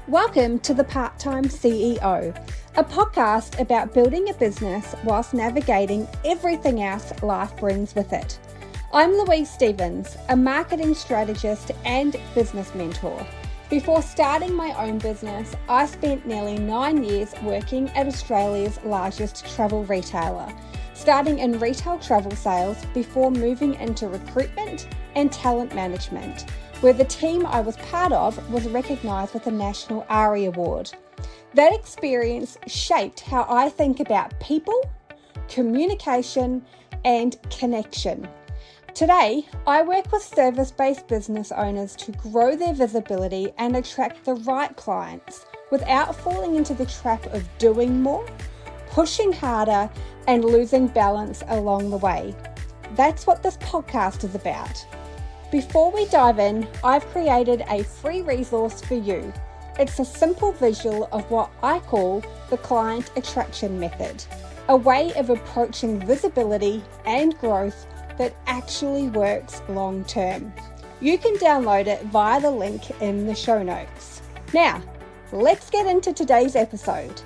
Welcome to The Part-Time CEO, a podcast about building a business whilst navigating everything else life brings with it. I'm Louise Stevens, a marketing strategist and business mentor. Before starting my own business, I spent nearly 9 years working at Australia's largest travel retailer, starting in retail travel sales before moving into recruitment and talent management, where the team I was part of was recognised with a National ARI Award. That experience shaped how I think about people, communication, and connection. Today, I work with service-based business owners to grow their visibility and attract the right clients without falling into the trap of doing more, pushing harder, and losing balance along the way. That's what this podcast is about. Before we dive in, I've created a free resource for you. It's a simple visual of what I call the client attraction method, a way of approaching visibility and growth that actually works long term. You can download it via the link in the show notes. Now, let's get into today's episode.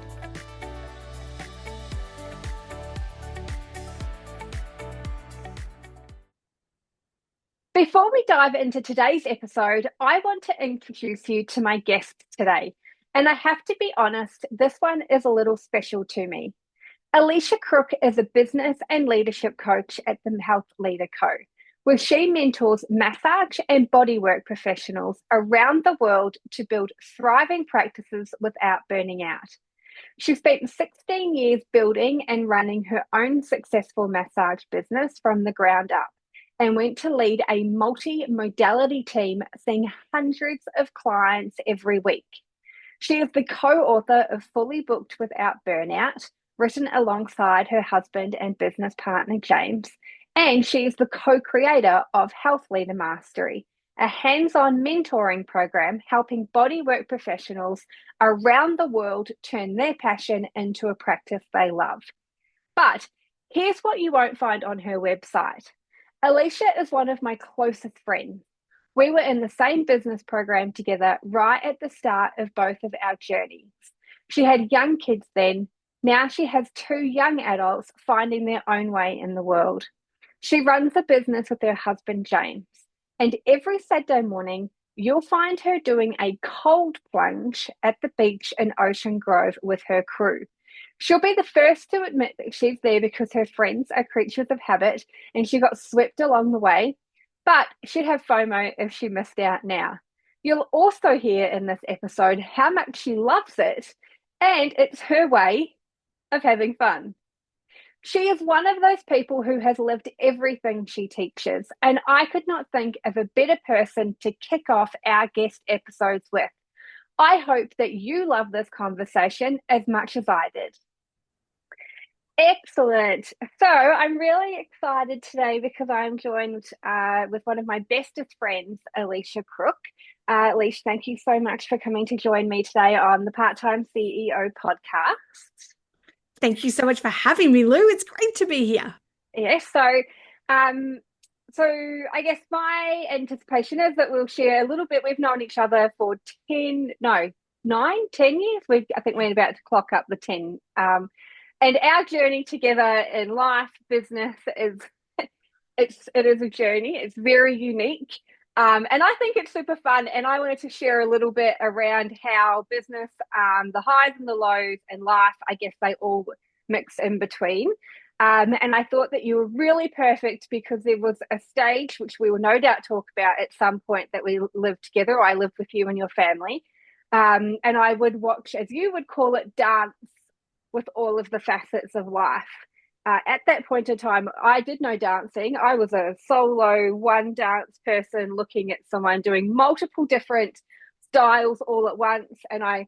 Before we dive into today's episode, I want to introduce you to my guest today. And I have to be honest, this one is a little special to me. Elicia Crook is a business and leadership coach at the Health Leader Co., where she mentors massage and bodywork professionals around the world to build thriving practices without burning out. She spent 16 years building and running her own successful massage business from the ground up, and went to lead a multi-modality team seeing hundreds of clients every week. She is the co-author of Fully Booked Without Burnout, written alongside her husband and business partner, James, and she is the co-creator of Health Leader Mastery, a hands-on mentoring program helping bodywork professionals around the world turn their passion into a practice they love. But here's what you won't find on her website. Elicia is one of my closest friends. We were in the same business program together right at the start of both of our journeys. She had young kids then. Now she has 2 young adults finding their own way in the world. She runs a business with her husband, James. And every Saturday morning, you'll find her doing a cold plunge at the beach in Ocean Grove with her crew. She'll be the first to admit that she's there because her friends are creatures of habit and she got swept along the way, but she'd have FOMO if she missed out now. You'll also hear in this episode how much she loves it, and it's her way of having fun. She is one of those people who has lived everything she teaches, and I could not think of a better person to kick off our guest episodes with. I hope that you love this conversation as much as I did. Excellent. So I'm really excited today because I'm joined with one of my bestest friends, Elicia Crook. Elicia, thank you so much for coming to join me today on the Part-Time CEO podcast. Thank you so much for having me, Lou. It's great to be here. Yes. So I guess my anticipation is that we'll share a little bit. We've known each other for 10 years. I think we're about to clock up the 10. And our journey together in life, business is it is a journey. It's very unique. And I think it's super fun. And I wanted to share a little bit around how business, the highs and the lows and life, I guess they all mix in between. And I thought that you were really perfect because there was a stage, which we will no doubt talk about at some point, that we lived together, or I lived with you and your family. And I would watch, as you would call it, dance with all of the facets of life. At that point in time, I did no dancing. I was a solo one dance person looking at someone doing multiple different styles all at once. And I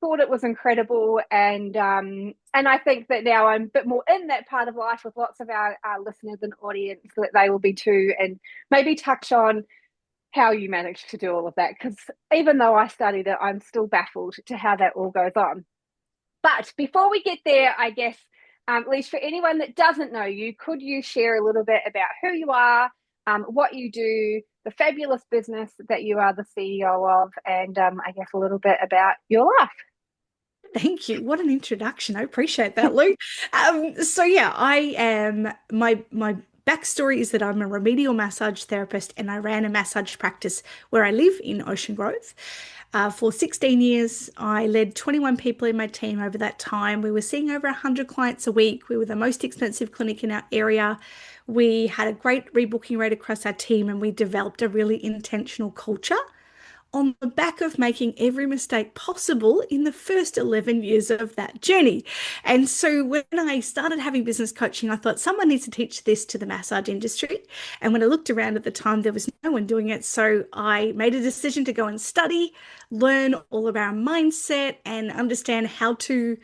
thought it was incredible. And I think that now I'm a bit more in that part of life with lots of our listeners and audience, that they will be too, and maybe touch on how you managed to do all of that. Because even though I studied it, I'm still baffled to how that all goes on. But before we get there, I guess, at least for anyone that doesn't know you, could you share a little bit about who you are, what you do, the fabulous business that you are the CEO of, and I guess a little bit about your life. Thank you. What an introduction. I appreciate that, Lou. So yeah, I am my backstory is that I'm a remedial massage therapist and I ran a massage practice where I live in Ocean Grove. For 16 years, I led 21 people in my team over that time. We were seeing over 100 clients a week. We were the most expensive clinic in our area. We had a great rebooking rate across our team and we developed a really intentional culture on the back of making every mistake possible in the first 11 years of that journey. And so when I started having business coaching, I thought someone needs to teach this to the massage industry. And when I looked around at the time, there was no one doing it. So I made a decision to go and study, learn all about mindset and understand how to,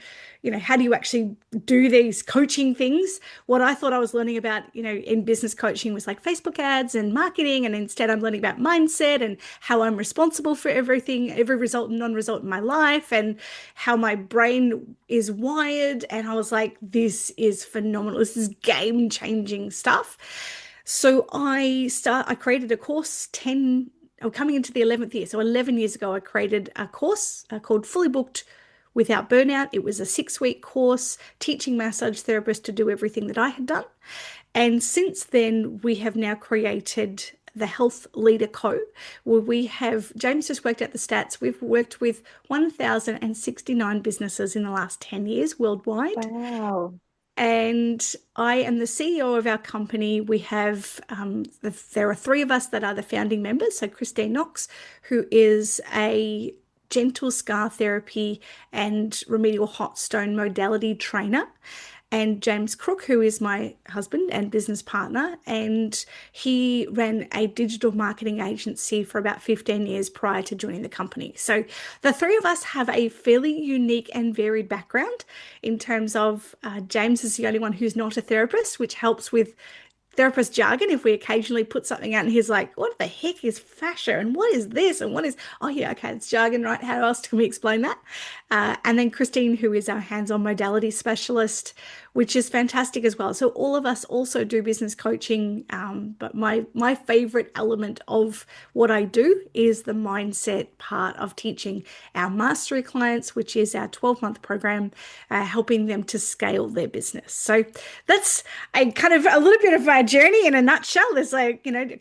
how do you actually do these coaching things? What I thought I was learning about, in business coaching was like Facebook ads and marketing. And instead I'm learning about mindset and how I'm responsible for everything, every result and non-result in my life and how my brain is wired. And I was like, this is phenomenal. This is game-changing stuff. So I created a course coming into the 11th year. So 11 years ago, I created a course called Fully Booked Without Burnout. It was a 6-week course teaching massage therapists to do everything that I had done. And since then, we have now created the Health Leader Co, where James just worked out the stats. We've worked with 1,069 businesses in the last 10 years worldwide. Wow. And I am the CEO of our company. There are 3 of us that are the founding members. So Christine Knox, who is a gentle scar therapy and remedial hot stone modality trainer, and James Crook, who is my husband and business partner, and he ran a digital marketing agency for about 15 years prior to joining the company. So the 3 of us have a fairly unique and varied background in terms of James is the only one who's not a therapist, which helps with therapist jargon. If we occasionally put something out and he's like, what the heck is fascia and what is this and what is, oh yeah, okay, it's jargon, right? How else can we explain that? And then Christine, who is our hands-on modality specialist, which is fantastic as well. So all of us also do business coaching, but my favorite element of what I do is the mindset part of teaching our mastery clients, which is our 12-month program, helping them to scale their business. So that's a kind of a little bit of my journey in a nutshell. There's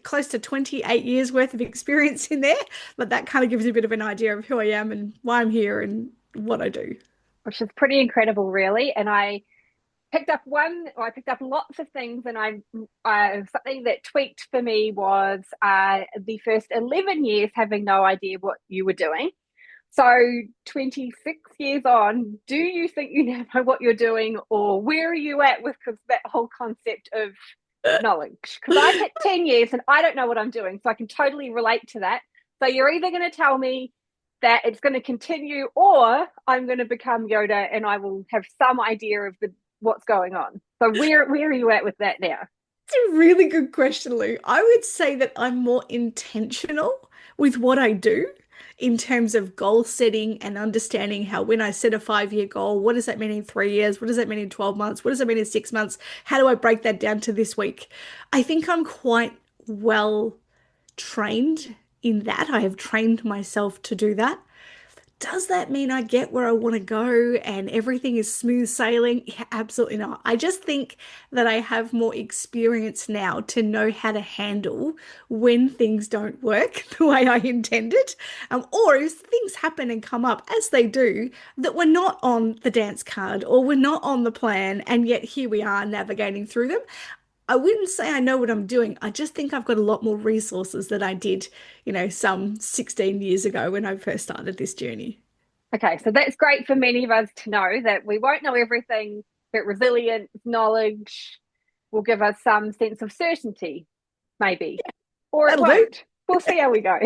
close to 28 years worth of experience in there, but that kind of gives you a bit of an idea of who I am and why I'm here and what I do. Which is pretty incredible, really. And I picked up lots of things, and something that tweaked for me was the first 11 years having no idea what you were doing. So 26 years on, do you think you now know what you're doing, or where are you at with that whole concept of knowledge? Because I've hit 10 years and I don't know what I'm doing, so I can totally relate to that. So you're either going to tell me that it's going to continue, or I'm going to become Yoda and I will have some idea of what's going on. So where are you at with that now? It's a really good question, Lou. I would say that I'm more intentional with what I do in terms of goal setting and understanding how when I set a 5-year goal, what does that mean in 3 years? What does that mean in 12 months? What does that mean in 6 months? How do I break that down to this week? I think I'm quite well trained in that. I have trained myself to do that. Does that mean I get where I want to go and everything is smooth sailing? Yeah, absolutely not. I just think that I have more experience now to know how to handle when things don't work the way I intended, or if things happen and come up as they do that were not on the dance card or were not on the plan, and yet here we are navigating through them. I wouldn't say I know what I'm doing. I just think I've got a lot more resources than I did, some 16 years ago when I first started this journey. Okay, so that's great for many of us to know that we won't know everything, but resilience, knowledge will give us some sense of certainty, maybe, or it That'll do. won't. We'll see how we go.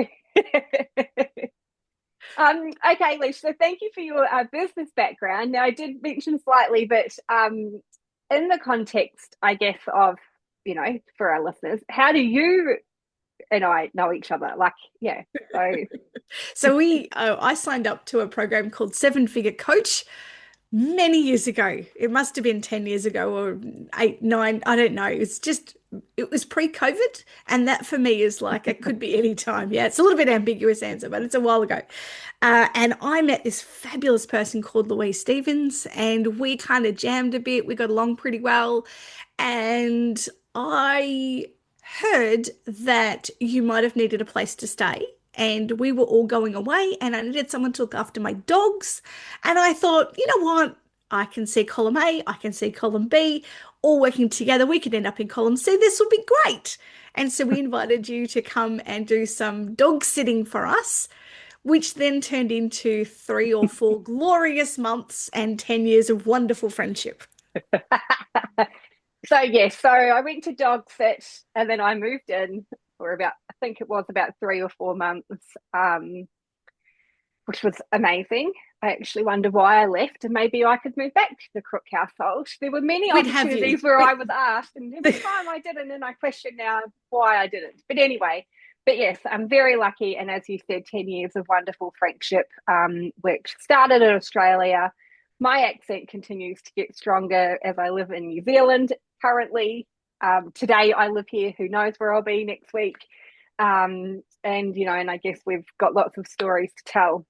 Okay, Lish, so thank you for your business background. Now, I did mention slightly, but in the context, I guess, of, for our listeners, how do you and I know each other? Like, yeah, so So I signed up to a program called 7 Figure Coach many years ago. It must have been 10 years ago or eight, nine, I don't know. It was pre-COVID. And that for me is like, it could be any time. Yeah, it's a little bit ambiguous answer, but it's a while ago. And I met this fabulous person called Louise Stevens, and we kind of jammed a bit. We got along pretty well. And I heard that you might have needed a place to stay. And we were all going away, and I needed someone to look after my dogs. And I thought, you know what? I can see column A, I can see column B, all working together. We could end up in column C. This will be great. And so we invited you to come and do some dog sitting for us, which then turned into 3 or 4 glorious months and 10 years of wonderful friendship. So yes, so I went to dog sit and then I moved in for about, I think it was about 3 or 4 months, um, which was amazing. I actually wonder why I left, and maybe I could move back to the Crook household. There were many We'd have you. opportunities where I was asked, and every time I didn't, and I question now why I didn't. But anyway, but yes, I'm very lucky, and as you said, 10 years of wonderful friendship, which started in Australia. My accent continues to get stronger as I live in New Zealand currently. Today I live here. Who knows where I'll be next week? And and I guess we've got lots of stories to tell.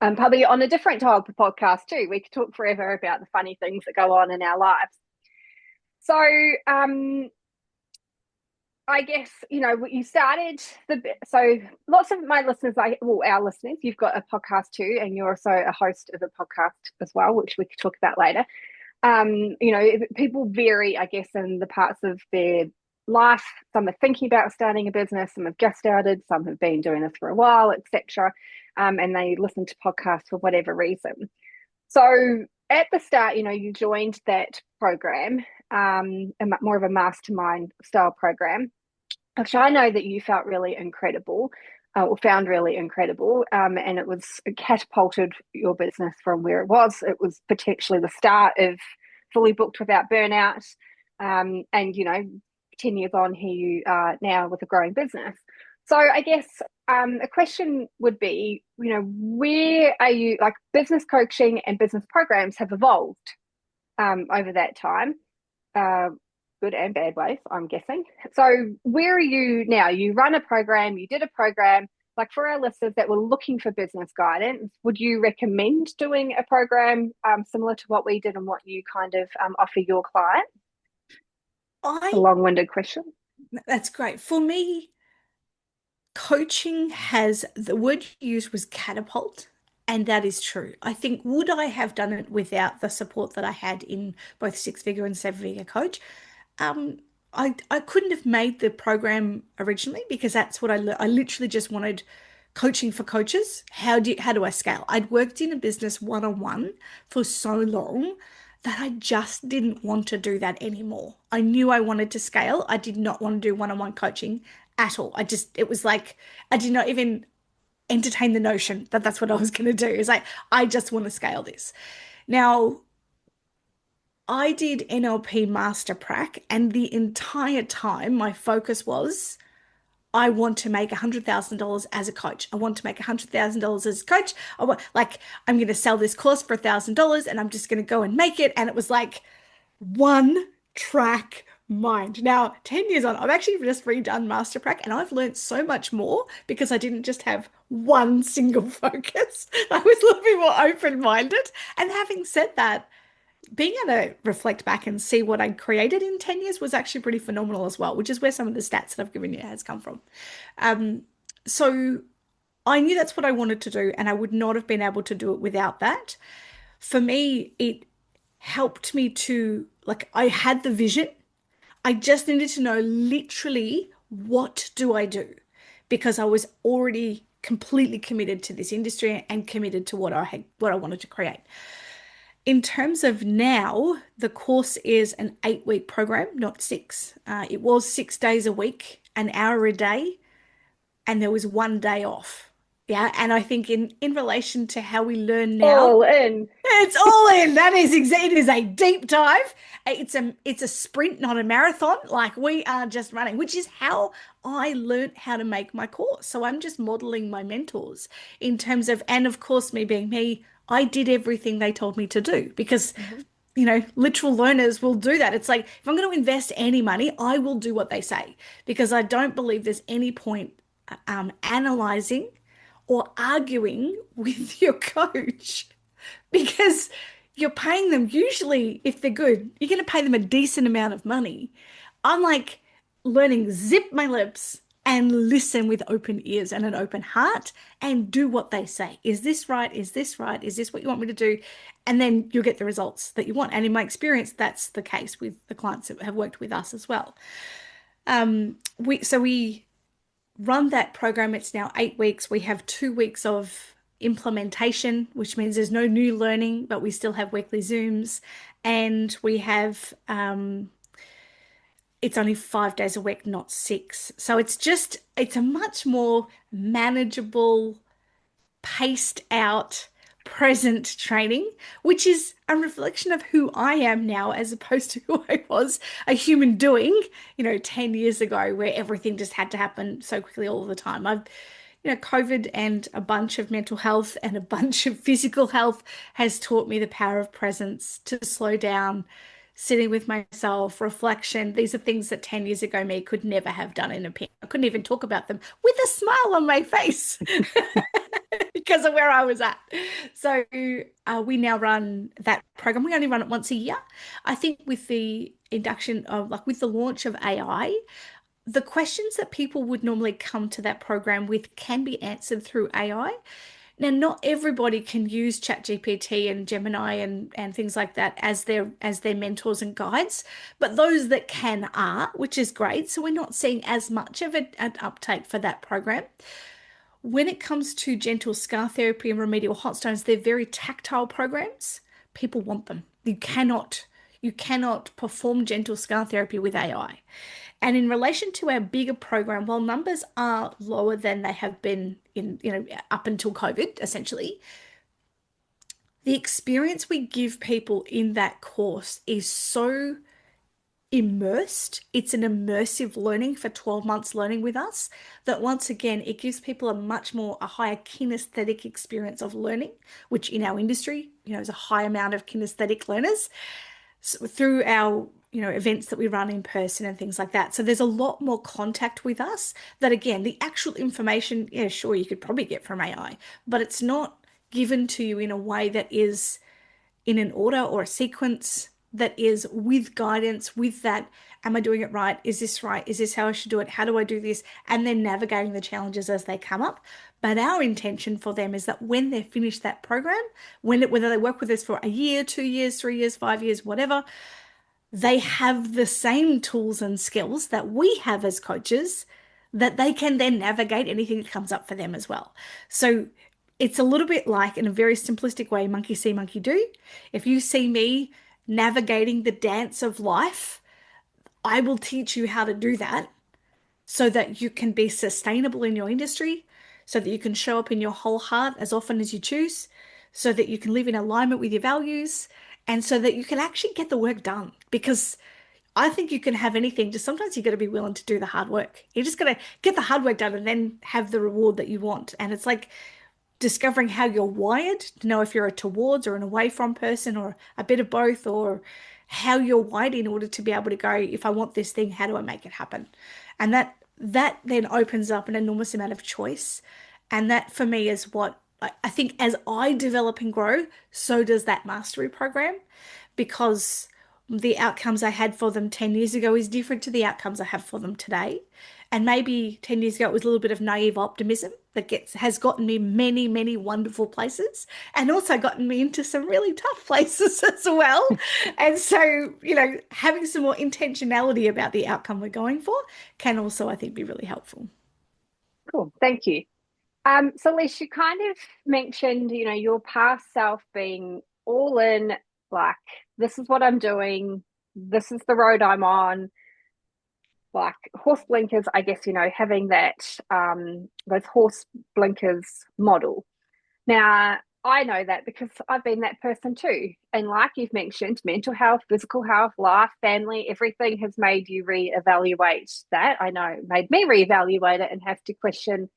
Probably on a different type of podcast too. We could talk forever about the funny things that go on in our lives. So, I guess you started so lots of my listeners, our listeners, you've got a podcast too, and you're also a host of a podcast as well, which we could talk about later. People vary, I guess, in the parts of their life. Some are thinking about starting a business, some have just started, some have been doing this for a while, etc. And they listen to podcasts for whatever reason. So at the start, you joined that program, more of a mastermind style program, which I know that you felt really incredible. Or found really incredible, and it catapulted your business from where it was. It was potentially the start of Fully Booked Without Burnout, and 10 years on, here you are now with a growing business. So I guess a question would be, where are you? Like, business coaching and business programs have evolved over that time. Uh, Good and bad ways, I'm guessing. So where are you now? You run a program, you did a program. Like, for our listeners that were looking for business guidance, would you recommend doing a program similar to what we did and what you kind of offer your client? A I, long-winded question. that's great. For me, coaching has the word you used was catapult, and that is true. I think would I have done it without the support that I had in both six-figure and seven-figure coach? Um, I couldn't have made the program originally because that's what I literally just wanted coaching for coaches. How do I scale? I'd worked in a business one-on-one for so long that I just didn't want to do that anymore. I knew I wanted to scale. I did not want to do one-on-one coaching at all. It was like I did not even entertain the notion that that's what I was going to do. It's like I just want to scale this. Now, I did NLP Master Prac, and the entire time my focus was I want to make $100,000 as a coach. I want to make $100,000 as a coach. I'm going to sell this course for $1,000 and I'm just going to go and make it. And it was like one track mind. Now, 10 years on, I've actually just redone Master Prac and I've learned so much more because I didn't just have one single focus. I was a little bit more open-minded. And having said that, being able to reflect back and see what I created in 10 years was actually pretty phenomenal as well, which is where some of the stats that I've given you has come from. Um, so I knew that's what I wanted to do, and I would not have been able to do it without that. For me, it helped me to, like, I had the vision. I just needed to know literally what do I do because I was already completely committed to this industry and committed to what I wanted to create. In terms of now, the course is an 8-week program, not six. It was 6 days a week, an hour a day, and there was one day off. Yeah, and I think in relation to how we learn now, All in. it's all in. It is a deep dive. It's a sprint, not a marathon. Like we are just running, which is how I learned how to make my course. So I'm just modeling my mentors in terms of, and of course, me being me, I did everything they told me to do because, Mhm. literal learners will do that. It's like, if I'm going to invest any money, I will do what they say because I don't believe there's any point analyzing or arguing with your coach because you're paying them, usually if they're good, you're going to pay them a decent amount of money. I'm like learning zip my lips and listen with open ears and an open heart and do what they say. Is this right? Is this right? Is this what you want me to do? And then you'll get the results that you want. And in my experience, that's the case with the clients that have worked with us as well. We run that program. It's now 8 weeks. We have 2 weeks of implementation, which means there's no new learning, but we still have weekly Zooms. And we have, it's only 5 days a week, not six. So it's a much more manageable, paced out, present training, which is a reflection of who I am now as opposed to who I was a human doing, 10 years ago, where everything just had to happen so quickly all the time. COVID and a bunch of mental health and a bunch of physical health has taught me the power of presence, to slow down, sitting with myself, reflection. These are things that 10 years ago me could never have done in a pen. I couldn't even talk about them with a smile on my face. Because of where I was at. So we now run that program. We only run it once a year. I think with the induction of, like, with the launch of AI, the questions that people would normally come to that program with can be answered through AI. Now, not everybody can use ChatGPT and Gemini and things like that as their mentors and guides, but those that can are, which is great. So we're not seeing as much of an uptake for that program. When it comes to gentle scar therapy and remedial hot stones, they're very tactile programs. People want them. You cannot perform gentle scar therapy with AI. And in relation to our bigger program, while numbers are lower than they have been up until COVID, essentially, the experience we give people in that course is so immersed. It's an immersive learning for 12 months learning with us that, once again, it gives people a higher kinesthetic experience of learning, which in our industry, is a high amount of kinesthetic learners, so through our events that we run in person and things like that. So there's a lot more contact with us that, again, the actual information, yeah, sure, you could probably get from AI, but it's not given to you in a way that is in an order or a sequence that is with guidance, with that, am I doing it right? Is this right? Is this how I should do it? How do I do this? And then navigating the challenges as they come up. But our intention for them is that when they're finished that program, whether they work with us for a year, 2 years, 3 years, 5 years, whatever, they have the same tools and skills that we have as coaches, that they can then navigate anything that comes up for them as well. So it's a little bit like, in a very simplistic way, monkey see, monkey do. If you see me navigating the dance of life, I will teach you how to do that so that you can be sustainable in your industry, so that you can show up in your whole heart as often as you choose, so that you can live in alignment with your values, and so that you can actually get the work done. Because I think you can have anything, just sometimes you got to be willing to do the hard work. You just got to get the hard work done and then have the reward that you want. And it's like discovering how you're wired to know if you're a towards or an away from person, or a bit of both, or how you're wired in order to be able to go, if I want this thing, how do I make it happen? And that then opens up an enormous amount of choice. And that, for me, is what I think, as I develop and grow, so does that mastery program, because the outcomes I had for them 10 years ago is different to the outcomes I have for them today. And maybe 10 years ago, it was a little bit of naive optimism that has gotten me many, many wonderful places, and also gotten me into some really tough places as well. And so, having some more intentionality about the outcome we're going for can also, I think, be really helpful. Cool. Thank you. So Liz, you kind of mentioned, your past self being all in, like, this is what I'm doing, this is the road I'm on, like horse blinkers, I guess, having that those horse blinkers model. Now, I know that because I've been that person too. And like you've mentioned, mental health, physical health, life, family, everything has made you reevaluate that. I know it made me reevaluate it and have to question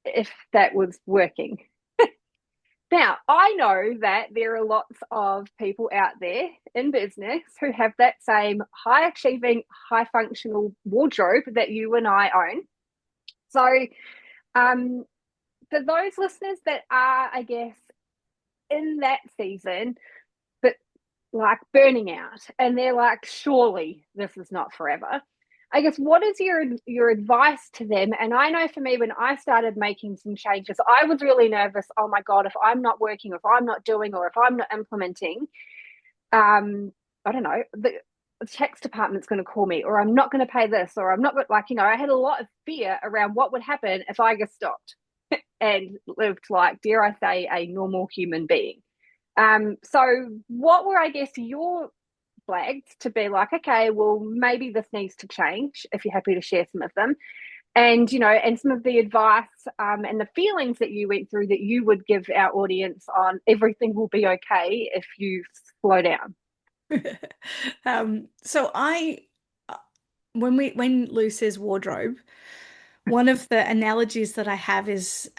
if that was working. Now, I know that there are lots of people out there in business who have that same high achieving, high functional wardrobe that you and I own. So, um, for those listeners that are, I guess, in that season, but like burning out, and they're like, surely this is not forever. I guess what is your advice to them? And I know for me, when I started making some changes, I was really nervous. Oh my god, if I'm not working, if I'm not doing, or if I'm not implementing, I don't know, the tax department's going to call me, or I'm not going to pay this, or I'm not like, I had a lot of fear around what would happen if I just stopped and lived like, dare I say, a normal human being. So what were, I guess, your flags to be like, okay, well, maybe this needs to change, if you're happy to share some of them, and and some of the advice, and the feelings that you went through that you would give our audience on everything will be okay if you slow down. So when Lou says wardrobe, one of the analogies that I have is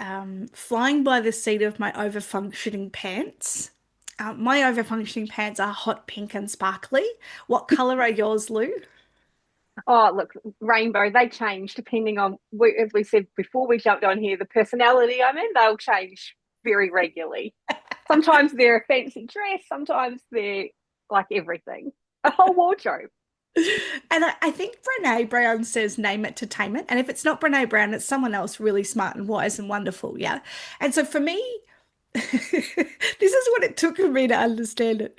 flying by the seat of my over-functioning pants. My over-functioning pants are hot pink and sparkly. What color are yours, Lou? Oh, look, rainbow, they change depending on, as we said before we jumped on here, the personality I'm in, they'll change very regularly. Sometimes they're a fancy dress, sometimes they're like everything, a whole wardrobe. And I think Brene Brown says name it to tame it. And if it's not Brene Brown, it's someone else really smart and wise and wonderful. Yeah. And so for me, this is what it took for me to understand it.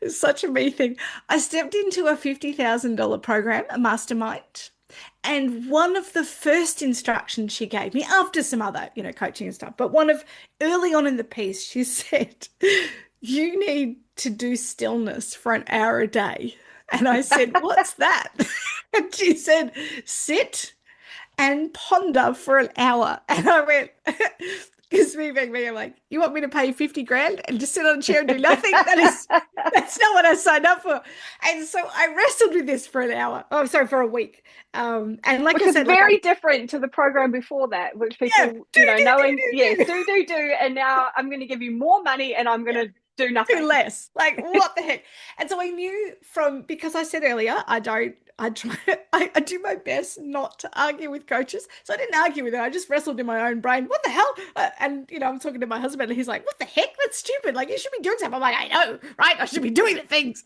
It's such a me thing. I stepped into a $50,000 program, a mastermind. And one of the first instructions she gave me, after some other, coaching and stuff, but one of early on in the piece, she said, you need to do stillness for an hour a day. And I said, what's that? And she said, sit and ponder for an hour. And I went, because me being me, I'm like, you want me to pay 50 grand and just sit on a chair and do nothing? That's not what I signed up for. And so I wrestled with this for an hour. Oh, sorry, for a week. And like Which I is said, very different to the program before that, which yeah, people, knowing, yes, do. And now I'm going to give you more money and I'm going yeah. to do Do nothing. less. Like, what the heck? And so I knew because I said earlier, I try, I do my best not to argue with coaches. So I didn't argue with her. I just wrestled in my own brain. What the hell? And, I'm talking to my husband and he's like, what the heck? That's stupid. Like, you should be doing something. I'm like, I know, right? I should be doing the things.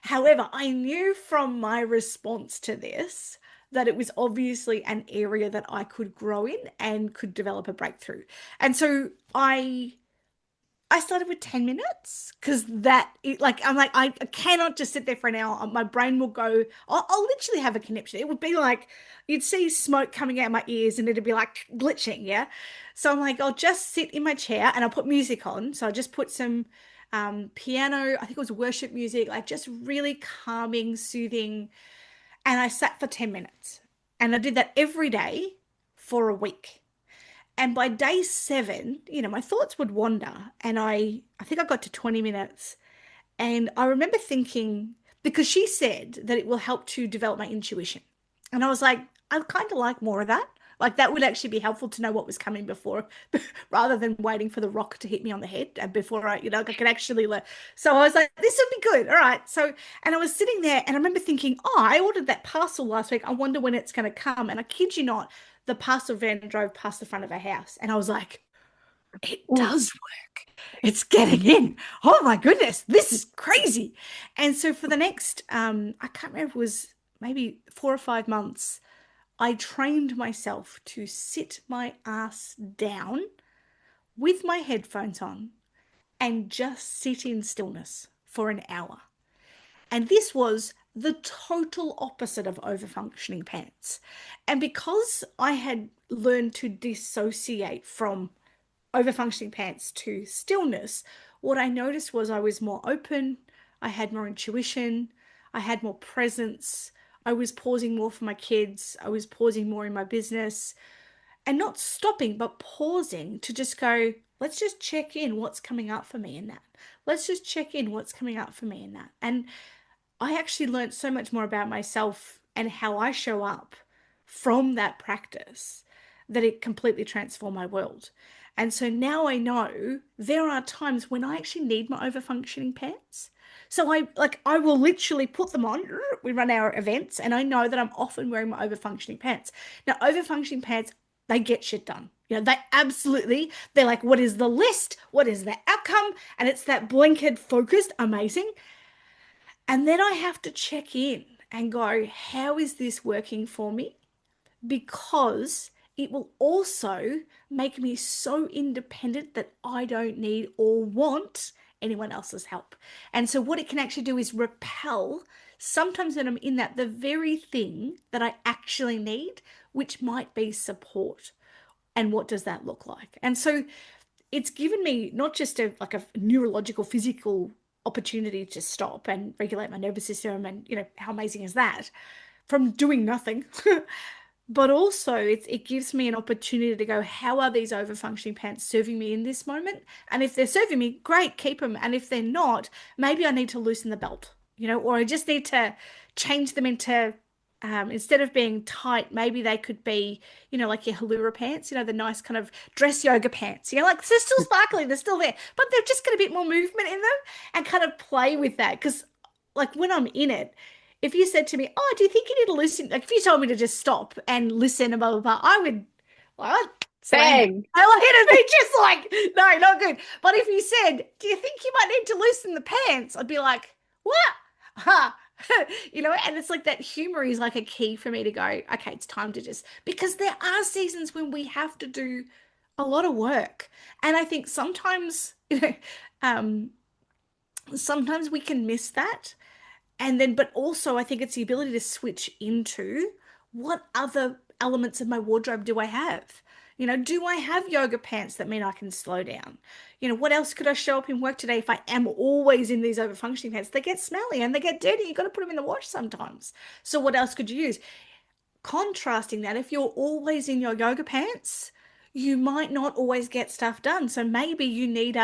However, I knew from my response to this that it was obviously an area that I could grow in and could develop a breakthrough. And so I started with 10 minutes because I'm like, I cannot just sit there for an hour. My brain will go, I'll literally have a conniption. It would be like you'd see smoke coming out my ears and it'd be like glitching. Yeah. So I'm like, I'll just sit in my chair and I'll put music on. So I just put some piano, I think it was worship music, like just really calming, soothing. And I sat for 10 minutes and I did that every day for a week. And by day 7, my thoughts would wander. And I think I got to 20 minutes. And I remember thinking, because she said that it will help to develop my intuition. And I was like, I'd kind of like more of that. Like that would actually be helpful to know what was coming before, rather than waiting for the rock to hit me on the head and before I could actually let. So I was like, this would be good. All right. So, and I was sitting there and I remember thinking, oh, I ordered that parcel last week. I wonder when it's going to come. And I kid you not, the parcel van drove past the front of our house. And I was like, it Ooh. does work. It's getting in. Oh my goodness, this is crazy. And so for the next, I can't remember, it was maybe 4 or 5 months, I trained myself to sit my ass down with my headphones on and just sit in stillness for an hour. And this was the total opposite of overfunctioning pants. And because I had learned to dissociate from overfunctioning pants to stillness, what I noticed was I was more open, I had more intuition, I had more presence, I was pausing more for my kids, I was pausing more in my business, and not stopping, but pausing to just go, let's just check in what's coming up for me in that. Let's just check in what's coming up for me in that. And I actually learned so much more about myself and how I show up from that practice that it completely transformed my world. And so now I know there are times when I actually need my over-functioning pants. So I will literally put them on. We run our events and I know that I'm often wearing my over-functioning pants. Now, over-functioning pants, they get shit done. They absolutely, they're like, what is the list? What is the outcome? And it's that blanket focused, amazing. And then I have to check in and go, how is this working for me? Because it will also make me so independent that I don't need or want anyone else's help. And so, what it can actually do is repel sometimes when I'm in that the very thing that I actually need, which might be support. And what does that look like? And so, it's given me not just a neurological, physical opportunity to stop and regulate my nervous system, and how amazing is that from doing nothing. But also it gives me an opportunity to go, how are these over functioning pants serving me in this moment? And if they're serving me, great, keep them. And if they're not, maybe I need to loosen the belt, or I just need to change them into instead of being tight, maybe they could be, like your Halura pants, the nice kind of dress yoga pants, like they're still sparkly, they're still there, but they've just got a bit more movement in them, and kind of play with that. Because like when I'm in it, if you said to me, "Oh, do you think you need to listen?" Like if you told me to just stop and listen and blah blah blah, I would, well, I'd slam that. Bang. I like it. Be just like, no, not good. But if you said, "Do you think you might need to loosen the pants?" I'd be like, "What?" Ha. And it's like that humor is like a key for me to go, okay, it's time to just, because there are seasons when we have to do a lot of work. And I think sometimes, um, sometimes we can miss that. And then, but also, I think it's the ability to switch into what other elements of my wardrobe do I have? Do I have yoga pants that mean I can slow down? What else could I show up in work today if I am always in these over functioning pants? They get smelly and they get dirty. You've got to put them in the wash sometimes. So, what else could you use? Contrasting that, if you're always in your yoga pants, you might not always get stuff done. So maybe you need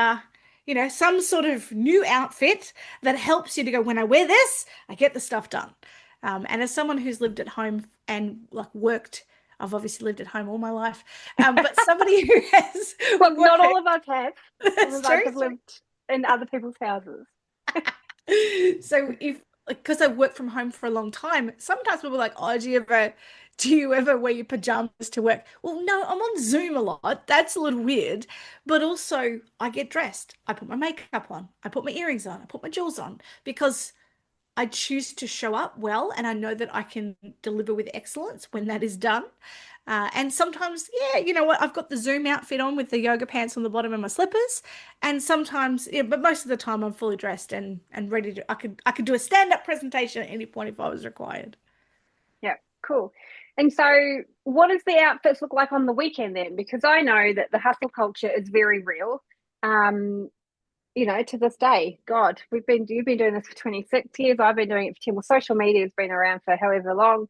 some sort of new outfit that helps you to go, when I wear this, I get the stuff done. And as someone who's lived at home and like worked, I've obviously lived at home all my life, but somebody who has Well, not all worked, of us have. Some that's of us true. have lived in other people's houses. So if, because I worked from home for a long time, sometimes people are like, "Oh, do you ever wear your pajamas to work?" Well, no, I'm on Zoom a lot. That's a little weird. But also I get dressed. I put my makeup on. I put my earrings on. I put my jewels on because I choose to show up well, and I know that I can deliver with excellence when that is done. And sometimes, yeah, you know what? I've got the Zoom outfit on with the yoga pants on the bottom and my slippers. And sometimes, yeah, but most of the time I'm fully dressed and ready to. I could do a stand-up presentation at any point if I was required. Yeah, cool. And so, what does the outfits look like on the weekend then? Because I know that the hustle culture is very real. Um, to this day. God, you've been doing this for 26 years. I've been doing it for 10. Well, social media has been around for however long.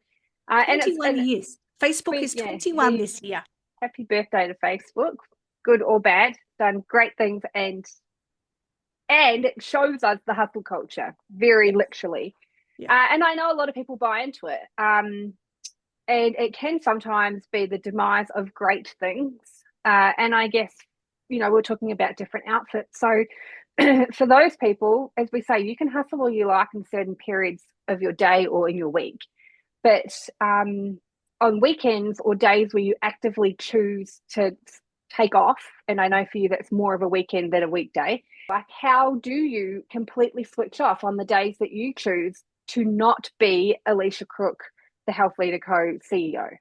And it's 21 and years. Facebook is yeah, 21 this year. happy birthday to Facebook. Good or bad, done great things, and it shows us the hustle culture very Yeah. literally. Yeah. And I know a lot of people buy into it. And it can sometimes be the demise of great things. And I guess, we're talking about different outfits. So for those people, as we say, you can hustle all you like in certain periods of your day or in your week. But on weekends or days where you actively choose to take off, and I know for you that's more of a weekend than a weekday, like how do you completely switch off on the days that you choose to not be Elicia Crook, the Health Leader Co. CEO?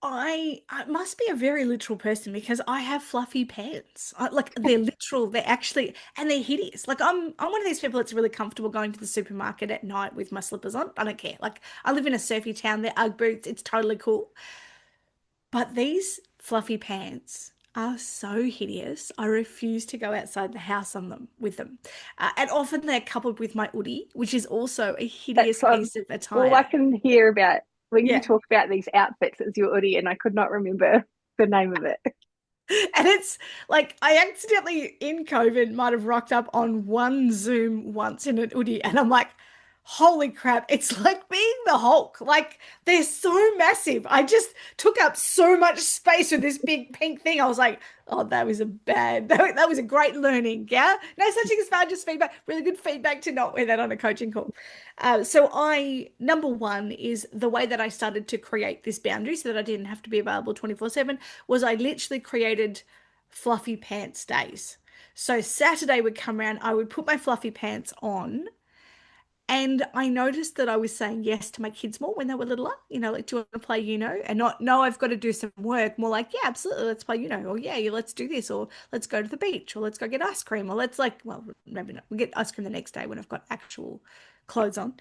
I must be a very literal person because I have fluffy pants. Like they're literal. They're actually, and they're hideous. Like I'm one of these people that's really comfortable going to the supermarket at night with my slippers on. I don't care. Like I live in a surfy town. They're Ugg boots. It's totally cool. But these fluffy pants are so hideous. I refuse to go outside the house on them with them. And often they're coupled with my hoodie, which is also a hideous That's piece of all I attire. can hear about when you Yeah. talk about these outfits is your hoodie, and I could not remember the name of it. And it's like I accidentally in COVID might have rocked up on one Zoom once in an hoodie, and I'm like, Holy crap, it's like being the Hulk. Like they're so massive. I just took up so much space with this big pink thing. I was like, oh, that was a bad, that was a great learning. Yeah. No such thing as bad, just feedback. Really good feedback to not wear that on a coaching call. Number one is the way that I started to create this boundary so that I didn't have to be available 24/7 was I literally created fluffy pants days. So Saturday would come around, I would put my fluffy pants on and I noticed that I was saying yes to my kids more when they were littler, like, do you want to play, and not, no, I've got to do some work, more like, yeah, absolutely, let's play, or yeah, let's do this, or let's go to the beach, or let's go get ice cream, or let's like, well, maybe not, we get ice cream the next day when I've got actual clothes on.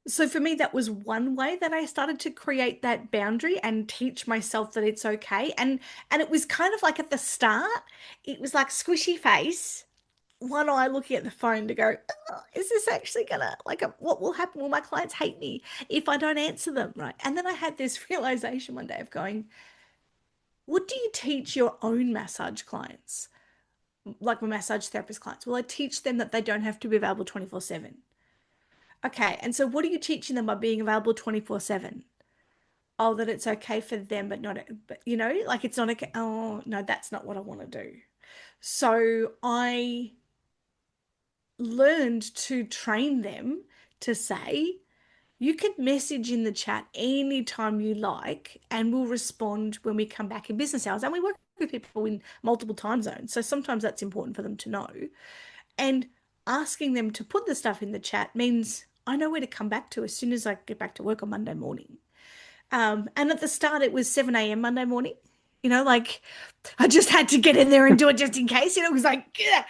So for me, that was one way that I started to create that boundary and teach myself that it's okay. And it was kind of like at the start, it was like squishy face one eye looking at the phone to go, oh, is this actually gonna what will happen? Will my clients hate me if I don't answer them? Right. And then I had this realization one day of going, what do you teach your own massage clients? Like my massage therapist clients. Well, I teach them that they don't have to be available 24/7. Okay. And so what are you teaching them by being available 24/7? Oh, that it's okay for them, but not, but like it's not okay. Oh, no, that's not what I want to do. So I learned to train them to say, you can message in the chat anytime you like, and we'll respond when we come back in business hours. And we work with people in multiple time zones. So sometimes that's important for them to know. And asking them to put the stuff in the chat means I know where to come back to as soon as I get back to work on Monday morning. And at the start, it was 7 a.m. Monday morning. Like I just had to get in there and do it just in case. It was like, yeah.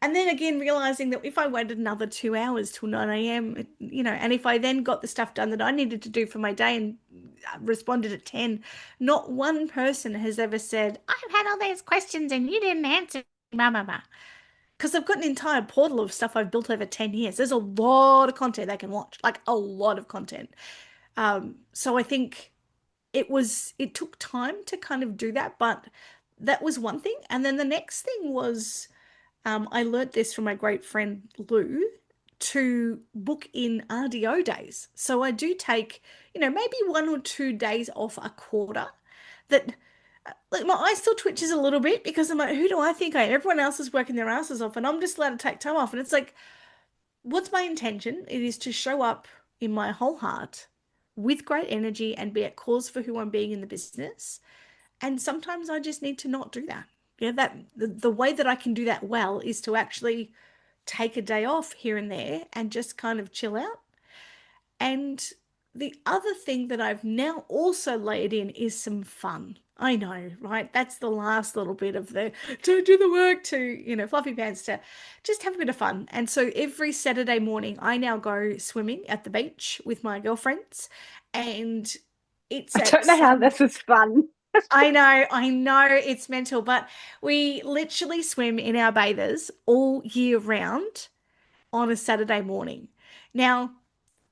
And then again, realizing that if I waited another 2 hours till 9 a.m., and if I then got the stuff done that I needed to do for my day and responded at 10, not one person has ever said, I've had all these questions and you didn't answer, mama. Because I've got an entire portal of stuff I've built over 10 years. There's a lot of content they can watch, like a lot of content. So I think it took time to kind of do that, but that was one thing. And then the next thing was I learnt this from my great friend Lou to book in RDO days. So I do take, maybe 1 or 2 days off a quarter that like my eye still twitches a little bit because I'm like, who do I think I am? Everyone else is working their asses off and I'm just allowed to take time off. And it's like, what's my intention? It is to show up in my whole heart with great energy and be at cause for who I'm being in the business. And sometimes I just need to not do that. Yeah, that the way that I can do that well is to actually take a day off here and there and just kind of chill out. And the other thing that I've now also layered in is some fun. I know, right? That's the last little bit of the don't do the work to, fluffy pants to just have a bit of fun. And so every Saturday morning, I now go swimming at the beach with my girlfriends. And it's I at don't know how sun. this is fun. I know it's mental, but we literally swim in our bathers all year round on a Saturday morning. Now,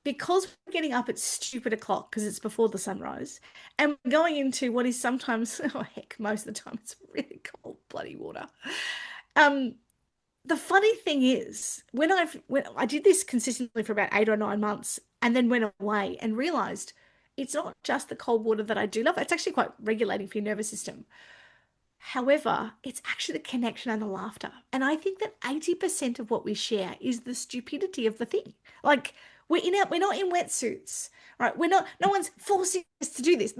because we're getting up at stupid o'clock because it's before the sunrise, and we're going into what is sometimes, oh heck, most of the time it's really cold bloody water. Um, the funny thing is, when I did this consistently for about 8 or 9 months, and then went away and realized it's not just the cold water that I do love. It's actually quite regulating for your nervous system. However, it's actually the connection and the laughter. And I think that 80% of what we share is the stupidity of the thing. Like we're not in wetsuits, right? No one's forcing us to do this.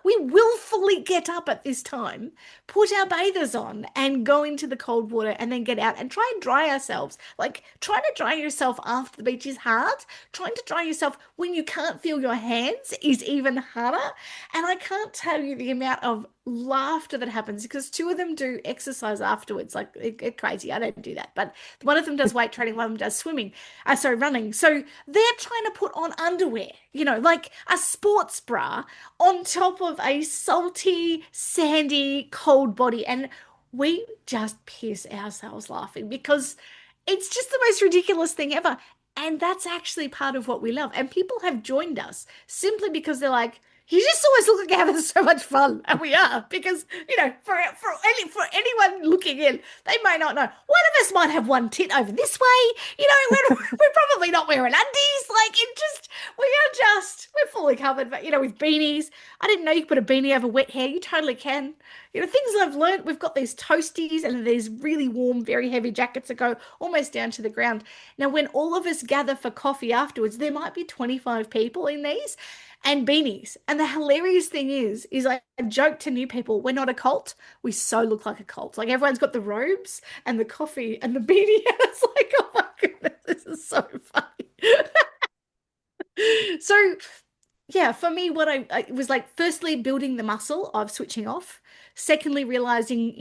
We willfully get up at this time, put our bathers on and go into the cold water and then get out and try and dry ourselves. Like trying to dry yourself after the beach is hard. Trying to dry yourself when you can't feel your hands is even harder. And I can't tell you the amount of laughter that happens because two of them do exercise afterwards. Like it's crazy. I don't do that. But one of them does weight training, one of them does swimming. Sorry, running. So they're trying to put on underwear, like a sports bra on top of a salty, sandy, cold body. And we just piss ourselves laughing because it's just the most ridiculous thing ever. And that's actually part of what we love. And people have joined us simply because they're like, You just always look like you're having so much fun, and we are because for anyone looking in, they may not know. One of us might have one tit over this way. We're probably not wearing undies. Like it just we're fully covered, but with beanies. I didn't know you could put a beanie over wet hair. You totally can. Things that I've learned. We've got these toasties and these really warm, very heavy jackets that go almost down to the ground. Now, when all of us gather for coffee afterwards, there might be 25 people in these and beanies. And the hilarious thing is I joke to new people, we're not a cult. We so look like a cult. Like everyone's got the robes and the coffee and the beanie. And it's like, oh my goodness, this is so funny. So yeah, for me, it was like, firstly, building the muscle of switching off. Secondly, realizing,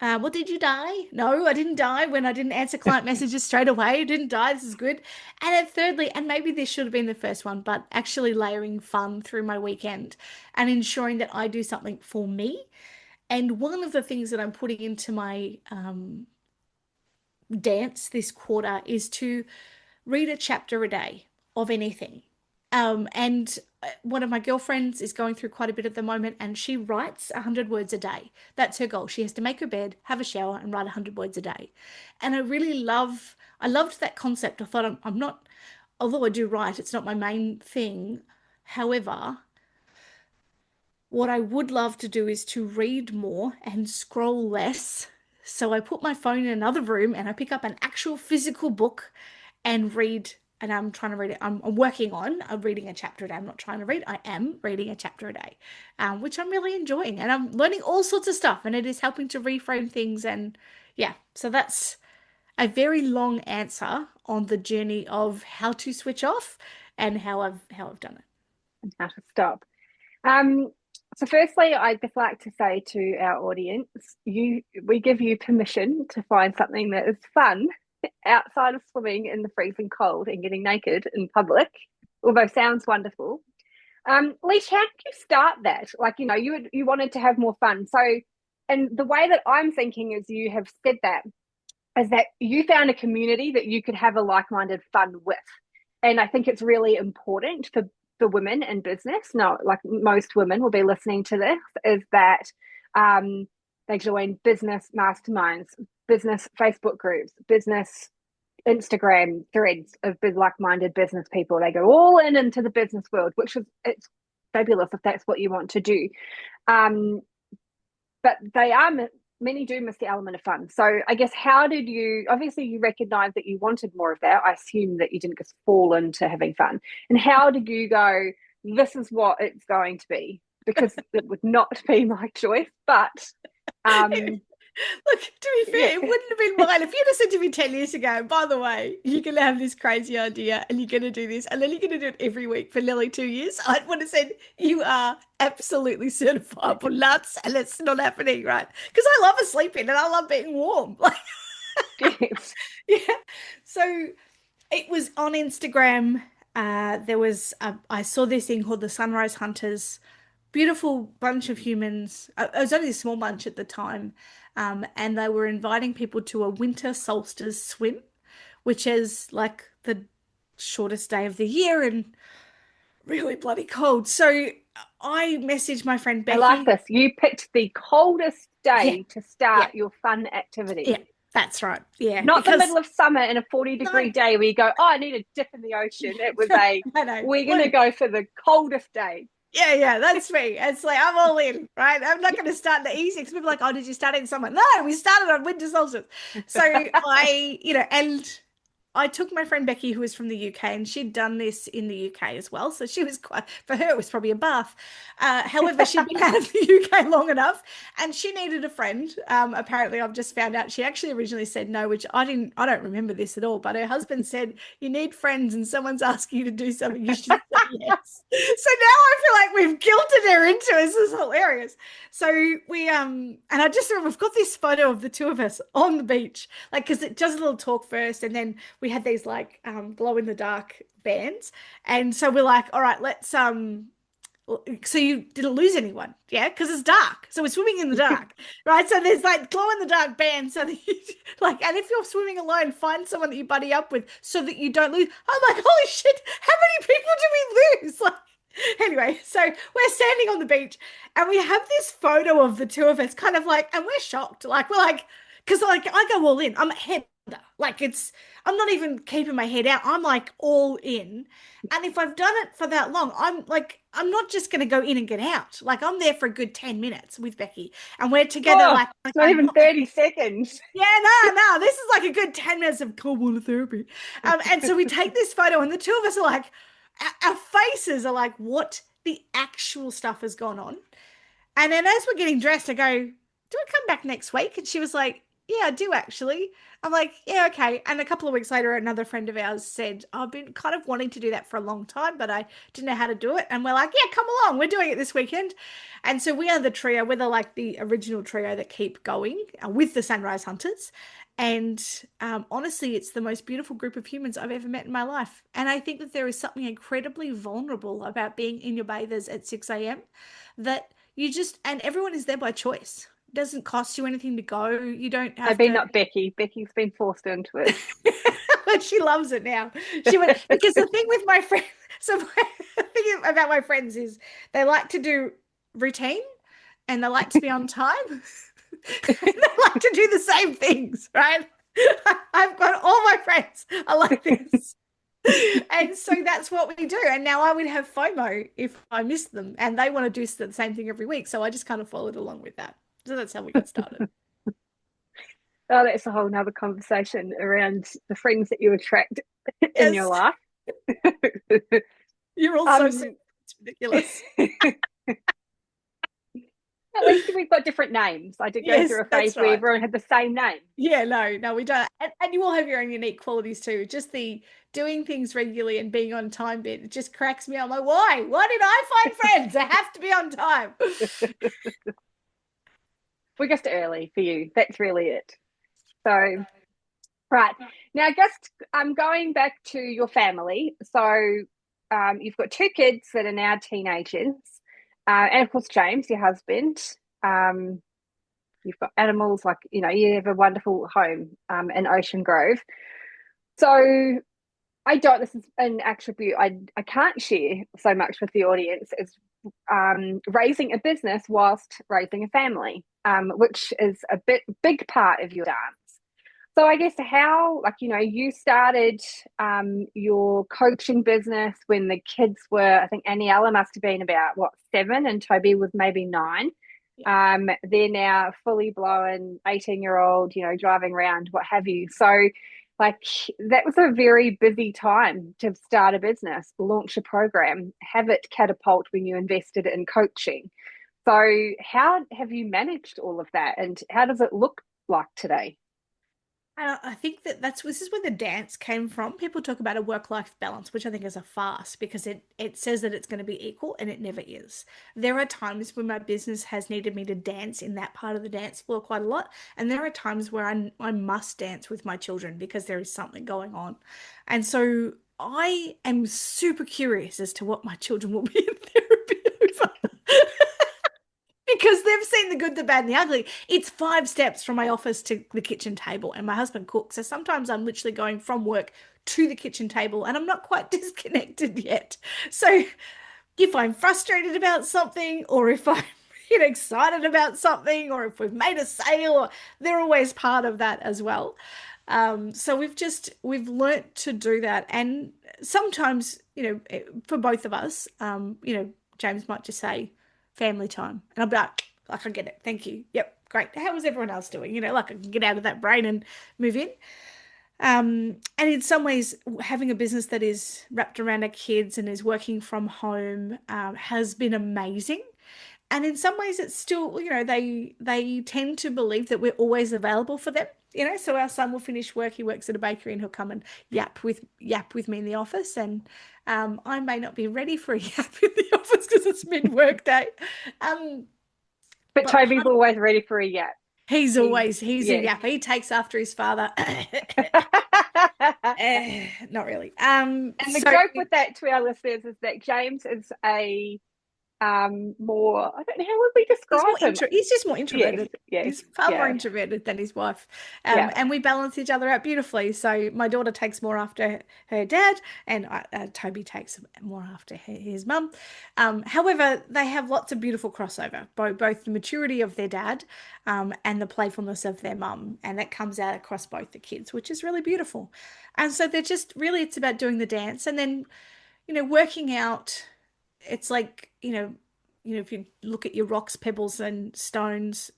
well, did you die? No, I didn't die when I didn't answer client messages straight away. I didn't die. This is good. And then thirdly, and maybe this should have been the first one, but actually layering fun through my weekend and ensuring that I do something for me. And one of the things that I'm putting into my dance this quarter is to read a chapter a day of anything. And one of my girlfriends is going through quite a bit at the moment, and she writes 100 words a day. That's her goal. She has to make her bed, have a shower, and write 100 words a day. And I loved that concept. I thought I'm not, although I do write, it's not my main thing. However, what I would love to do is to read more and scroll less. So I put my phone in another room and I pick up an actual physical book and read. And I'm trying to read it. I'm working on reading a chapter a day. I'm not trying to read. I am reading a chapter a day, which I'm really enjoying. And I'm learning all sorts of stuff. And it is helping to reframe things. And yeah, so that's a very long answer on the journey of how to switch off and how I've done it. And how to stop. Um, so firstly, I'd just like to say to our audience, we give you permission to find something that is fun outside of swimming in the freezing cold and getting naked in public, although sounds wonderful. Leash, how did you start that? Like, you wanted to have more fun. So, and the way that I'm thinking is you have said that is that you found a community that you could have a like-minded fun with. And I think it's really important for women in business. No, like most women will be listening to this, is that they join business masterminds, business Facebook groups, business Instagram threads of like-minded business people. They go all into the business world, it's fabulous if that's what you want to do. But many do miss the element of fun. So I guess obviously you recognize that you wanted more of that. I assume that you didn't just fall into having fun. And how did you go, this is what it's going to be? Because it would not be my choice, but look, to be fair, it wouldn't have been mine. If you'd have said to me 10 years ago, by the way, you're going to have this crazy idea and you're going to do this, and then you're going to do it every week for nearly 2 years, I would have said, you are absolutely certifiable nuts and it's not happening, right? Because I love a sleep in and I love being warm. Like, yes. yeah. So it was on Instagram. I saw this thing called the Sunrise Hunters. Beautiful bunch of humans. It was only a small bunch at the time. And they were inviting people to a winter solstice swim, which is like the shortest day of the year and really bloody cold. So I messaged my friend I Becky. like this. You picked the coldest day to Yeah, start your fun activity. yeah, that's right. Yeah, Not the middle of summer in a 40-degree day where you go, oh, I need a dip in the ocean. It was we're going to go for the coldest day. Yeah, that's me. It's like, I'm all in, right? I'm not going to start in the easy because people are like, oh, did you start in summer? No, we started on winter solstice. So and I took my friend Becky, who was from the UK, and she'd done this in the UK as well. So she was for her, it was probably a bath. However, she'd been out of the UK long enough and she needed a friend. Apparently, I've just found out she actually originally said no, which I don't remember this at all. But her husband said, you need friends and someone's asking you to do something, you should say yes. So now I feel like we've guilted her into it. This is hilarious. So and I just remember we've got this photo of the two of us on the beach, like, because it does a little talk first and then we had these like glow in the dark bands. And so we're like, all right, let's so you didn't lose anyone, yeah? Because it's dark. So we're swimming in the dark, right? So there's like glow in the dark bands. So that you, like, and if you're swimming alone, find someone that you buddy up with so that you don't lose. I'm like, holy shit, how many people do we lose? Like, anyway, anyway, so we're standing on the beach and we have this photo of the two of us kind of like, and we're shocked. Like, we're like, because like I go all in. I'm a head under. Like I'm not even keeping my head out. I'm like all in. And if I've done it for that long, I'm like, I'm not just going to go in and get out. Like I'm there for a good 10 minutes with Becky and we're together Oh, like it's not I'm even not. 30 seconds. Yeah, no. This is like a good 10 minutes of cold water therapy. And so we take this photo, and the two of us are like, our faces are like, what the actual stuff has gone on? And then as we're getting dressed, I go, do I come back next week? And she was like, yeah, I do actually. I'm like, yeah, okay. And a couple of weeks later, another friend of ours said, I've been kind of wanting to do that for a long time, but I didn't know how to do it. And we're like, yeah, come along. We're doing it this weekend. And so we are the trio. We're the original trio that keep going with the Sunrise Hunters. And honestly, it's the most beautiful group of humans I've ever met in my life. And I think that there is something incredibly vulnerable about being in your bathers at 6 a.m. that you just, and everyone is there by choice. It doesn't cost you anything to go. You don't have Maybe to. not Becky. Becky's been forced into it. But she loves it now. She went because the thing with my friend, so the thing about my friends is they like to do routine and they like to be on time. And they like to do the same things, right? I've got all my friends are like this. And so that's what we do. And now I would have FOMO if I missed them. And they want to do the same thing every week. So I just kind of followed along with that. So that's how we got started. Oh, that's a whole nother conversation around the friends that you attract in your Yes, life. you're all so Um, sweet. It's ridiculous. At least we've got different names. I did go Yes, through a phase that's where right. everyone had the same name. Yeah, no, we don't. And you all have your own unique qualities too. Just the doing things regularly and being on time bit, it just cracks me up. I'm like, why? Why did I find friends? I have to be on time. We're just early for you. That's really it. So, right. Now, just going back to your family. So, you've got two kids that are now teenagers, and of course, James, your husband. Um, you've got animals, like, you have a wonderful home in Ocean Grove. So, I don't, this is an attribute I can't share so much with the audience, is raising a business whilst raising a family, which is a big part of your dance. So I guess how, like, you started your coaching business when the kids were, I think Aniela must have been about, what, 7 and Toby was maybe 9. Yeah. They're now fully blown 18-year-old, driving around, what have you. So, like, that was a very busy time to start a business, launch a program, have it catapult when you invested in coaching. So, how have you managed all of that, and how does it look like today? I think that this is where the dance came from. People talk about a work-life balance, which I think is a farce because it says that it's going to be equal and it never is. There are times when my business has needed me to dance in that part of the dance floor quite a lot, and there are times where I must dance with my children because there is something going on. And so I am super curious as to what my children will be in therapy over. Because they've seen the good, the bad, and the ugly. It's 5 steps from my office to the kitchen table, and my husband cooks. So sometimes I'm literally going from work to the kitchen table, and I'm not quite disconnected yet. So if I'm frustrated about something, or if I'm excited about something, or if we've made a sale, they're always part of that as well. So we've learnt to do that, and sometimes for both of us, James might just say family time. And I'll be like, I get it. Thank you. Yep, great. How was everyone else doing? Like I can get out of that brain and move in. And in some ways, having a business that is wrapped around our kids and is working from home has been amazing. And in some ways, it's still, they tend to believe that we're always available for them. So our son will finish work. He works at a bakery, and he'll come and yap with me in the office. And I may not be ready for a yap in the office because it's mid-work day. Um, But but Toby's always ready for a yap. he's a Yes. yap. He takes after his father. Not really. And the So joke with that to our listeners is that James is a more, I don't know, how would we He's more describe him? intro. He's just more Yes, introverted. yes, He's far more yeah, introverted than his wife, yeah. and we balance each other out beautifully. So my daughter takes more after her dad, and Toby takes more after his mum. However, they have lots of beautiful crossover, both the maturity of their dad, and the playfulness of their mum, and that comes out across both the kids, which is really beautiful. And so they're just really, it's about doing the dance, and then working out. It's like, if you look at your rocks, pebbles, and stones,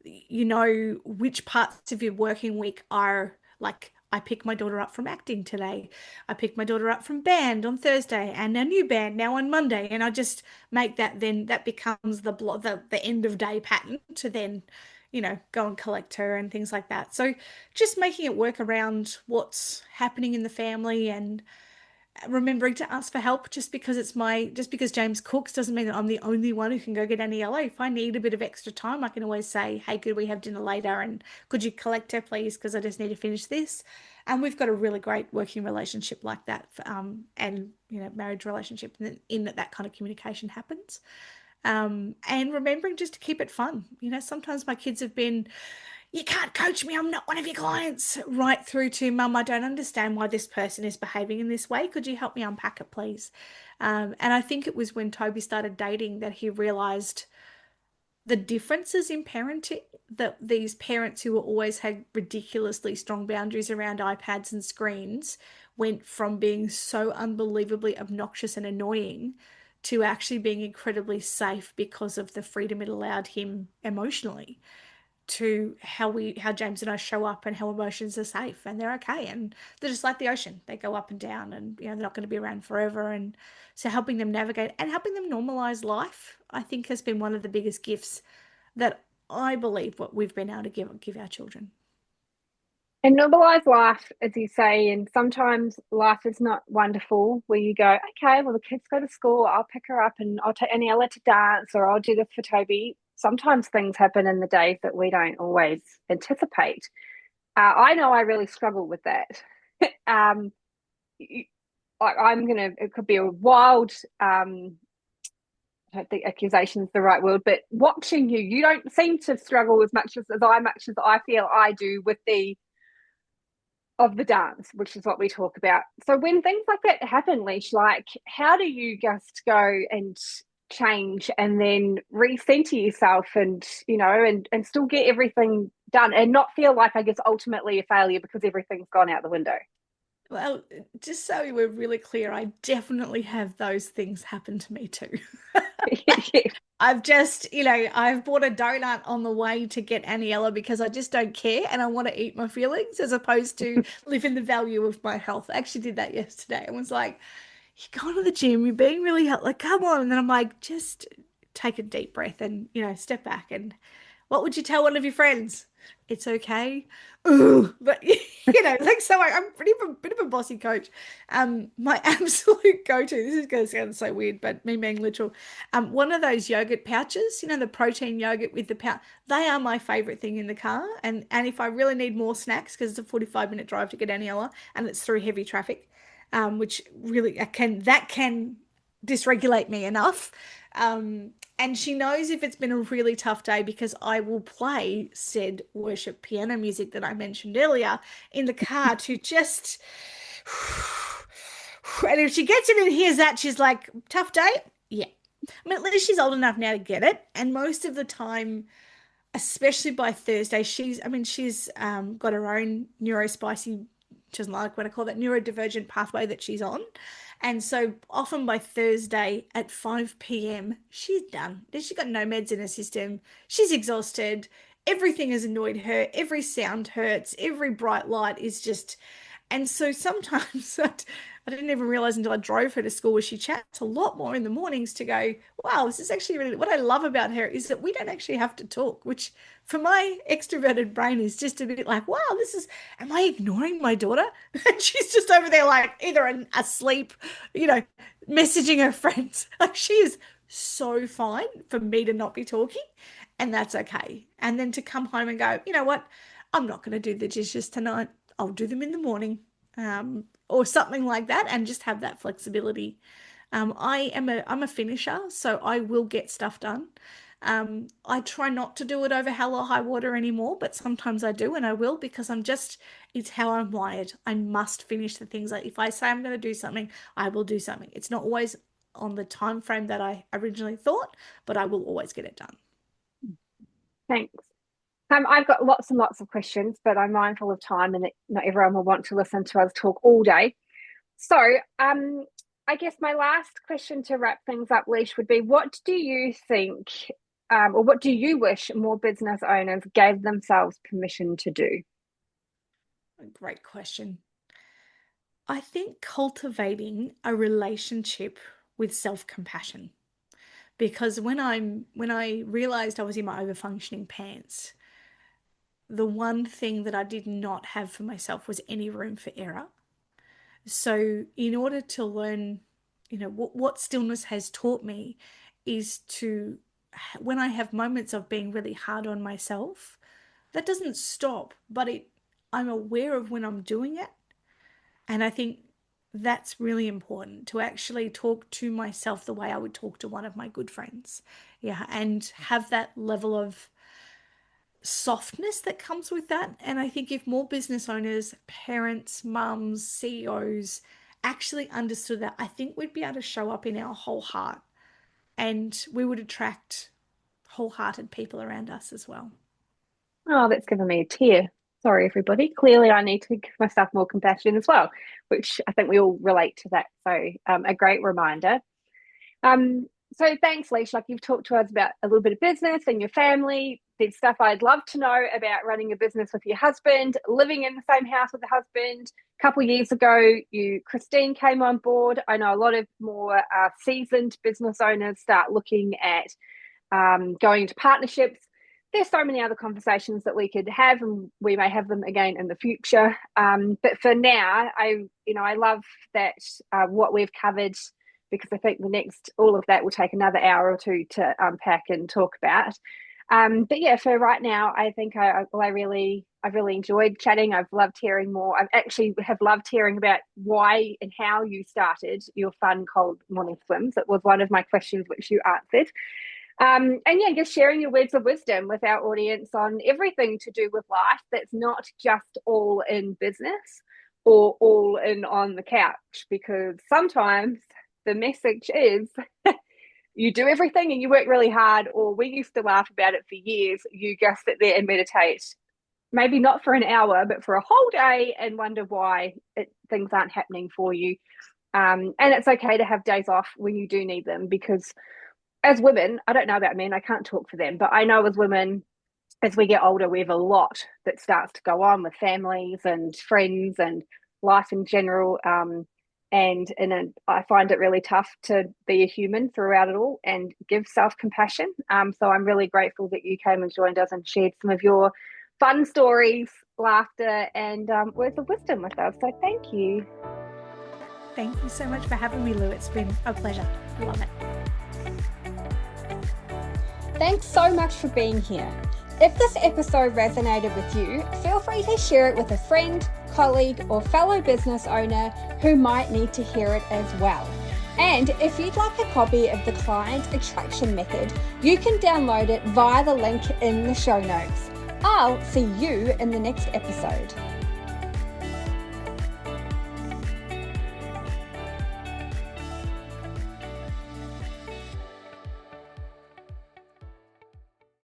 you know which parts of your working week are like, I pick my daughter up from acting today. I pick my daughter up from band on Thursday and a new band now on Monday. And I just make that, then that becomes the end of day pattern to then, go and collect her and things like that. So just making it work around what's happening in the family, and remembering to ask for help. Just because James cooks doesn't mean that I'm the only one who can go get Aniella. If I need a bit of extra time, I can always say, hey, could we have dinner later, and could you collect her please, because I just need to finish this. And we've got a really great working relationship like that, and marriage relationship, in that kind of communication happens. And remembering just to keep it fun. Sometimes my kids have been, you can't coach me, I'm not one of your clients, right through to, Mum, I don't understand why this person is behaving in this way. Could you help me unpack it, please? And I think it was when Toby started dating that he realized the differences in parenting, that these parents who were always had ridiculously strong boundaries around iPads and screens went from being so unbelievably obnoxious and annoying to actually being incredibly safe because of the freedom it allowed him emotionally, to how James and I show up and how emotions are safe and they're okay, and they're just like the ocean. They go up and down, and they're not going to be around forever. And so helping them navigate and helping them normalize life, I think, has been one of the biggest gifts that I believe what we've been able to give our children. And normalize life, as you say, and sometimes life is not wonderful where you go, okay, well, the kids go to school, I'll pick her up and I'll take Aniella to dance, or I'll do this for Toby. Sometimes things happen in the days that we don't always anticipate. I know I really struggle with that. um, it could be a wild, I don't think accusation is the right word, but watching you don't seem to struggle as much as I feel I do with the of the dance, which is what we talk about. So when things like that happen, Leash, like how do you just go and change and then recenter yourself and and still get everything done and not feel like, I guess, ultimately a failure because everything's gone out the window? Well, just so we're really clear, I definitely have those things happen to me too. Yeah. I've just, I've bought a donut on the way to get Aniella because I just don't care and I want to eat my feelings as opposed to live in the value of my health. I actually did that yesterday and was like, you're going to the gym, you're being really like, come on. And then I'm like, just take a deep breath and, step back. And what would you tell one of your friends? It's okay. Ooh, but like, so I'm pretty a bit of a bossy coach. My absolute go-to, this is going to sound so weird, but me being literal, one of those yogurt pouches, the protein yogurt with the pouch, they are my favorite thing in the car. And if I really need more snacks, because it's a 45-minute drive to get Aniella and it's through heavy traffic, which really that can dysregulate me enough. And she knows if it's been a really tough day because I will play said worship piano music that I mentioned earlier in the car to just. And if she gets it and hears that, she's like, tough day? Yeah. I mean, at least she's old enough now to get it. And most of the time, especially by Thursday, she's got her own neurospicy, she doesn't like what I call that neurodivergent pathway that she's on. And so often by Thursday at 5 p.m., she's done. She's got no meds in her system. She's exhausted. Everything has annoyed her. Every sound hurts. Every bright light is just. And so sometimes I didn't even realize until I drove her to school where she chats a lot more in the mornings to go, wow, this is actually really what I love about her is that we don't actually have to talk, which for my extroverted brain is just a bit like, wow, am I ignoring my daughter? And she's just over there like either asleep, you know, messaging her friends. Like she is so fine for me to not be talking, and that's okay. And then to come home and go, you know what? I'm not going to do the dishes tonight. I'll do them in the morning, or something like that, and just have that flexibility. I'm a finisher, so I will get stuff done. I try not to do it over hell or high water anymore, but sometimes I do and I will because it's how I'm wired. I must finish the things. Like if I say I'm going to do something, I will do something. It's not always on the time frame that I originally thought, but I will always get it done. Thanks. I've got lots and lots of questions, but I'm mindful of time and that not everyone will want to listen to us talk all day. So, I guess my last question to wrap things up, Leash, would be what do you think, or what do you wish more business owners gave themselves permission to do? Great question. I think cultivating a relationship with self-compassion. Because when I realized I was in my overfunctioning pants, the one thing that I did not have for myself was any room for error. So in order to learn, what stillness has taught me is to, when I have moments of being really hard on myself, that doesn't stop, but I'm aware of when I'm doing it. And I think that's really important to actually talk to myself the way I would talk to one of my good friends. Yeah, and have that level of softness that comes with that. And I think if more business owners, parents, mums, CEOs actually understood that, I think we'd be able to show up in our whole heart and we would attract wholehearted people around us as well. Oh, that's given me a tear. Sorry, everybody. Clearly, I need to give myself more compassion as well, which I think we all relate to that. So, a great reminder. Um, so thanks, Leash. Like you've talked to us about a little bit of business and your family. There's stuff I'd love to know about running a business with your husband, living in the same house with the husband. A couple of years ago, Christine, came on board. I know a lot of more seasoned business owners start looking at going into partnerships. There's so many other conversations that we could have, and we may have them again in the future. But for now, I love that what we've covered, because I think all of that will take another hour or two to unpack and talk about. But yeah, for right now, I think I've really enjoyed chatting. I've loved hearing more. I actually have loved hearing about why and how you started your fun cold morning swims. It was one of my questions which you answered. And yeah, just sharing your words of wisdom with our audience on everything to do with life that's not just all in business or all in on the couch, because sometimes the message is you do everything and you work really hard, or we used to laugh about it for years. You just sit there and meditate, maybe not for an hour, but for a whole day, and wonder why things aren't happening for you. And it's okay to have days off when you do need them, because as women, I don't know about men, I can't talk for them, but I know as women, as we get older, we have a lot that starts to go on with families and friends and life in general. I find it really tough to be a human throughout it all and give self-compassion. So I'm really grateful that you came and joined us and shared some of your fun stories, laughter, and words of wisdom with us. So thank you. Thank you so much for having me, Lou. It's been a pleasure. Love it. Thanks so much for being here. If this episode resonated with you, feel free to share it with a friend, colleague, or fellow business owner who might need to hear it as well. And if you'd like a copy of the Client Attraction Method, you can download it via the link in the show notes. I'll see you in the next episode.